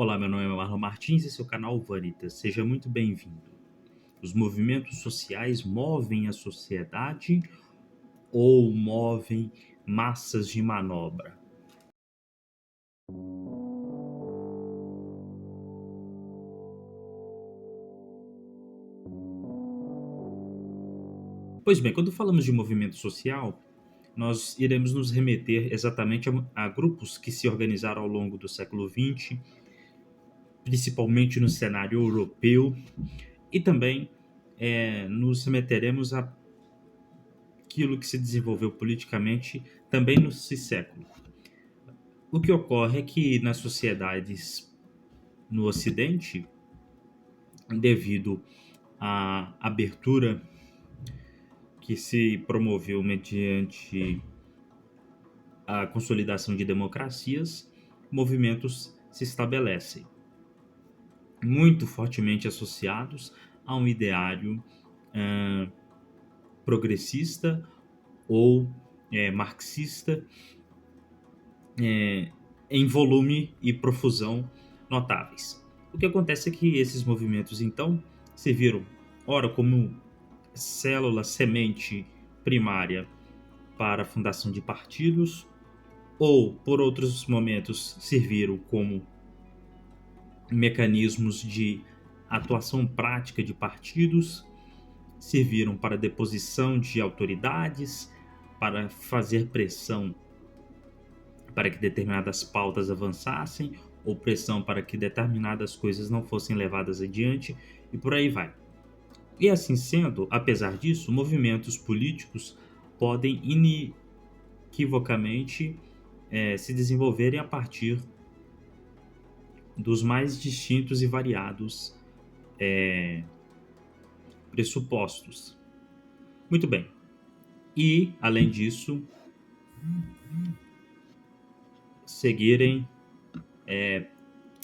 Olá, meu nome é Marlon Martins e seu canal Vanitas. Seja muito bem-vindo. Os movimentos sociais movem a sociedade ou movem massas de manobra? Pois bem, quando falamos de movimento social, nós iremos nos remeter exatamente a grupos que se organizaram ao longo do século XX, principalmente no cenário europeu, e também nos remeteremos àquilo que se desenvolveu politicamente também nesse século. O que ocorre é que nas sociedades no Ocidente, devido à abertura que se promoveu mediante a consolidação de democracias, movimentos se estabelecem, muito fortemente associados a um ideário ah, progressista ou marxista, eh, em volume e profusão notáveis. O que acontece é que esses movimentos, então, serviram, ora, como célula semente primária para a fundação de partidos, ou, por outros momentos, serviram como mecanismos de atuação prática de partidos, serviram para deposição de autoridades, para fazer pressão para que determinadas pautas avançassem, ou pressão para que determinadas coisas não fossem levadas adiante, e por aí vai. E assim sendo, apesar disso, movimentos políticos podem inequivocamente se desenvolverem a partir dos mais distintos e variados pressupostos. Muito bem. E, além disso, seguirem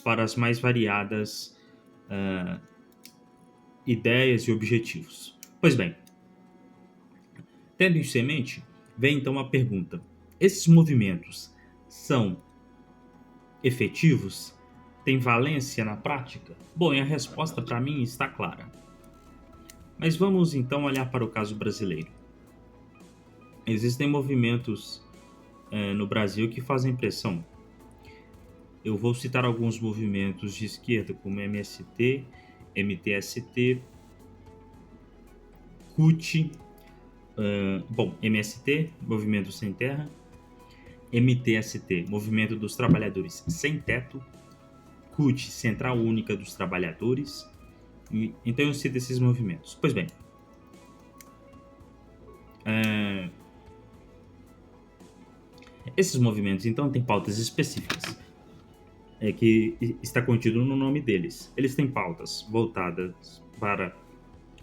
para as mais variadas ideias e objetivos. Pois bem, tendo isso em mente, vem então a pergunta: esses movimentos são efetivos? Têm valência na prática? Bom, e a resposta para mim está clara. Mas vamos então olhar para o caso brasileiro. Existem movimentos no Brasil que fazem pressão. Eu vou citar alguns movimentos de esquerda, como MST, MTST, CUT, MST, Movimento Sem Terra, MTST, Movimento dos Trabalhadores Sem Teto, CUT, Central Única dos Trabalhadores. Então eu cito esses movimentos. Pois bem, esses movimentos então têm pautas específicas, que está contido no nome deles. Eles têm pautas voltadas para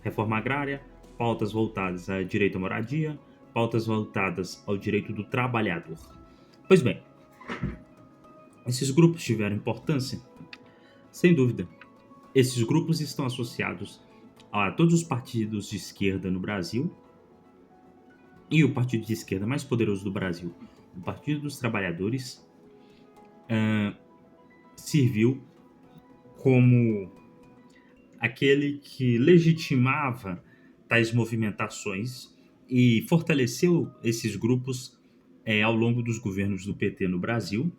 reforma agrária, pautas voltadas a direito à moradia, pautas voltadas ao direito do trabalhador. Pois bem, esses grupos tiveram importância? Sem dúvida. Esses grupos estão associados a todos os partidos de esquerda no Brasil, e o partido de esquerda mais poderoso do Brasil, o Partido dos Trabalhadores, serviu como aquele que legitimava tais movimentações e fortaleceu esses grupos ao longo dos governos do PT no Brasil,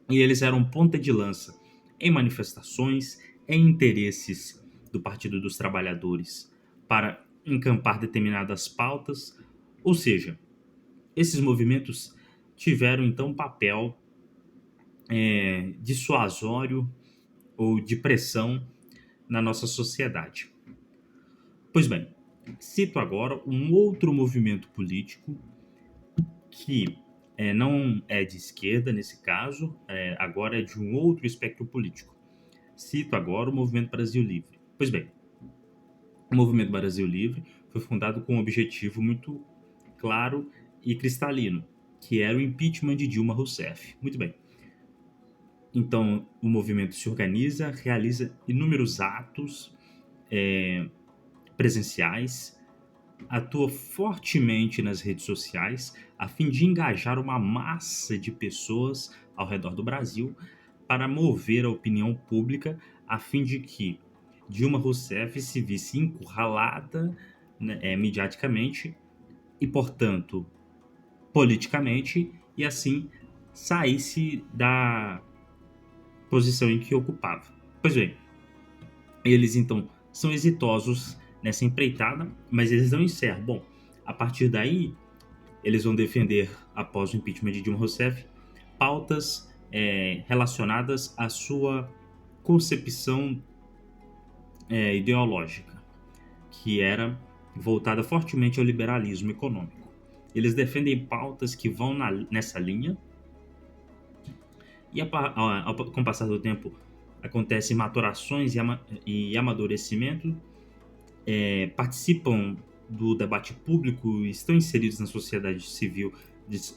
e eles eram ponta de lança em manifestações, em interesses do Partido dos Trabalhadores para encampar determinadas pautas, ou seja, esses movimentos tiveram então um papel dissuasório ou de pressão na nossa sociedade. Pois bem, cito agora um outro movimento político que não é de esquerda nesse caso, agora é de um outro espectro político. Cito agora o Movimento Brasil Livre. Pois bem, o Movimento Brasil Livre foi fundado com um objetivo muito claro e cristalino, que era o impeachment de Dilma Rousseff. Muito bem. Então, o movimento se organiza, realiza inúmeros atos presenciais, atua fortemente nas redes sociais a fim de engajar uma massa de pessoas ao redor do Brasil para mover a opinião pública a fim de que Dilma Rousseff se visse encurralada, né, mediaticamente e, portanto, politicamente, e assim saísse da posição em que ocupava. Pois bem, eles então são exitosos nessa empreitada, mas eles não encerram. Bom, a partir daí, eles vão defender, após o impeachment de Dilma Rousseff, pautas relacionadas à sua concepção ideológica, que era voltada fortemente ao liberalismo econômico. Eles defendem pautas que vão nessa linha, e com o passar do tempo acontecem maturações e amadurecimento, participam do debate público e estão inseridos na sociedade civil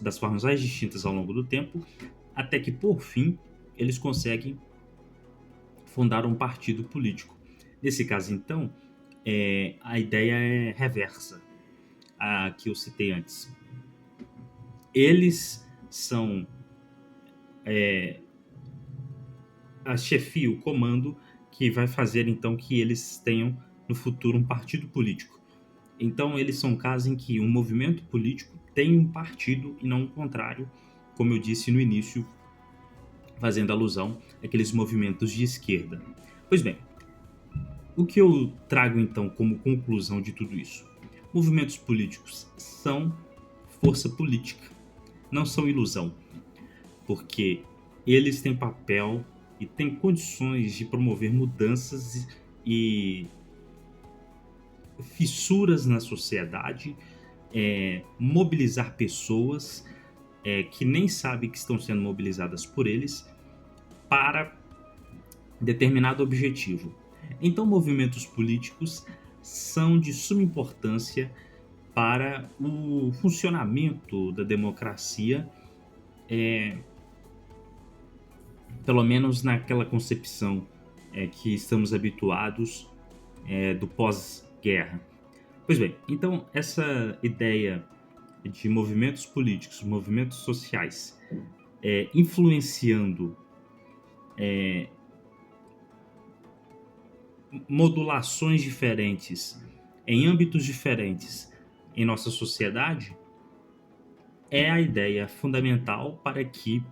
das formas mais distintas ao longo do tempo, até que, por fim, eles conseguem fundar um partido político. Nesse caso, então, a ideia é reversa à que eu citei antes. Eles são a chefia, o comando, que vai fazer, então, que eles tenham, no futuro, um partido político. Então, eles são casos em que um movimento político tem um partido e não o contrário, como eu disse no início, fazendo alusão àqueles movimentos de esquerda. Pois bem, o que eu trago, então, como conclusão de tudo isso? Movimentos políticos são força política, não são ilusão, porque eles têm papel e têm condições de promover mudanças e fissuras na sociedade, mobilizar pessoas que nem sabem que estão sendo mobilizadas por eles para determinado objetivo. Então, movimentos políticos são de suma importância para o funcionamento da democracia, pelo menos naquela concepção que estamos habituados do pós-guerra. Pois bem, então essa ideia de movimentos políticos, movimentos sociais, influenciando modulações diferentes em âmbitos diferentes em nossa sociedade, é a ideia fundamental para que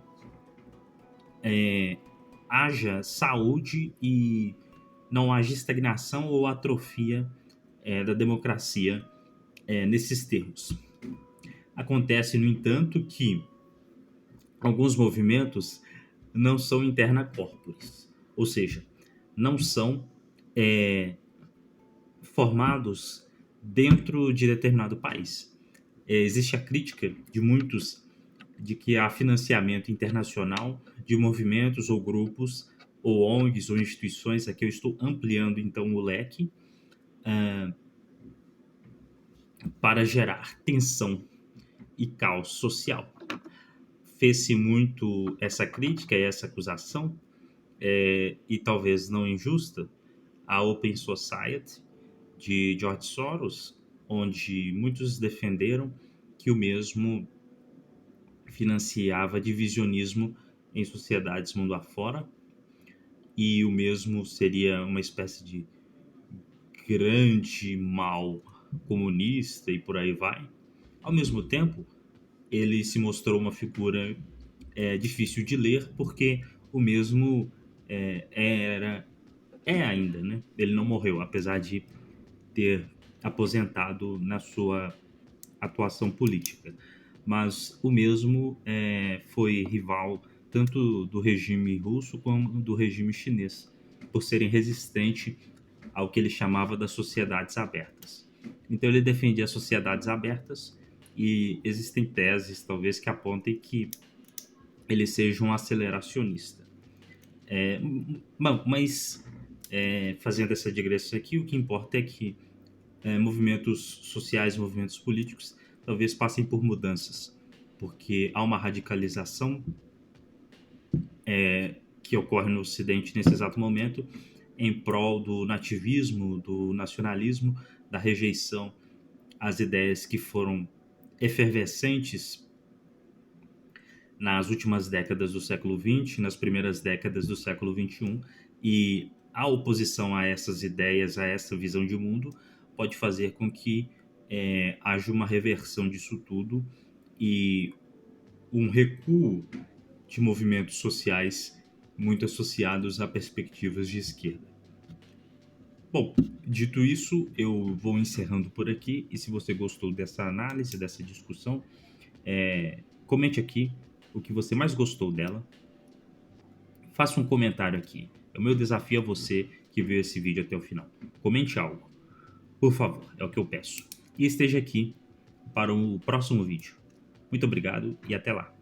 haja saúde e não haja estagnação ou atrofia da democracia nesses termos. Acontece, no entanto, que alguns movimentos não são interna corporis, ou seja, não são formados dentro de determinado país. Existe a crítica de muitos de que há financiamento internacional de movimentos ou grupos ou ONGs ou instituições, aqui eu estou ampliando então o leque, para gerar tensão e caos social. Fez-se muito essa crítica e essa acusação, e talvez não injusta, a Open Society de George Soros, onde muitos defenderam que o mesmo financiava divisionismo em sociedades mundo afora, e o mesmo seria uma espécie de grande mal comunista e por aí vai. Ao mesmo tempo, ele se mostrou uma figura difícil de ler, porque o mesmo é ainda, né? Ele não morreu, apesar de ter aposentado na sua atuação política. Mas o mesmo foi rival tanto do regime russo como do regime chinês, por serem resistentes ao que ele chamava das sociedades abertas. Então ele defendia as sociedades abertas, e existem teses, talvez, que apontem que ele seja um aceleracionista. Bom, mas fazendo essa digressão aqui, o que importa é que movimentos sociais, movimentos políticos, talvez passem por mudanças, porque há uma radicalização que ocorre no Ocidente nesse exato momento, em prol do nativismo, do nacionalismo, da rejeição às ideias que foram efervescentes nas últimas décadas do século XX, nas primeiras décadas do século XXI, e a oposição a essas ideias, a essa visão de mundo, pode fazer com que haja uma reversão disso tudo e um recuo de movimentos sociais muito associados a perspectivas de esquerda. Bom, dito isso, eu vou encerrando por aqui, e se você gostou dessa análise, dessa discussão, comente aqui o que você mais gostou dela. Faça um comentário aqui. O meu desafio a você que viu esse vídeo até o final. Comente algo, por favor, é o que eu peço. E esteja aqui para o próximo vídeo. Muito obrigado e até lá.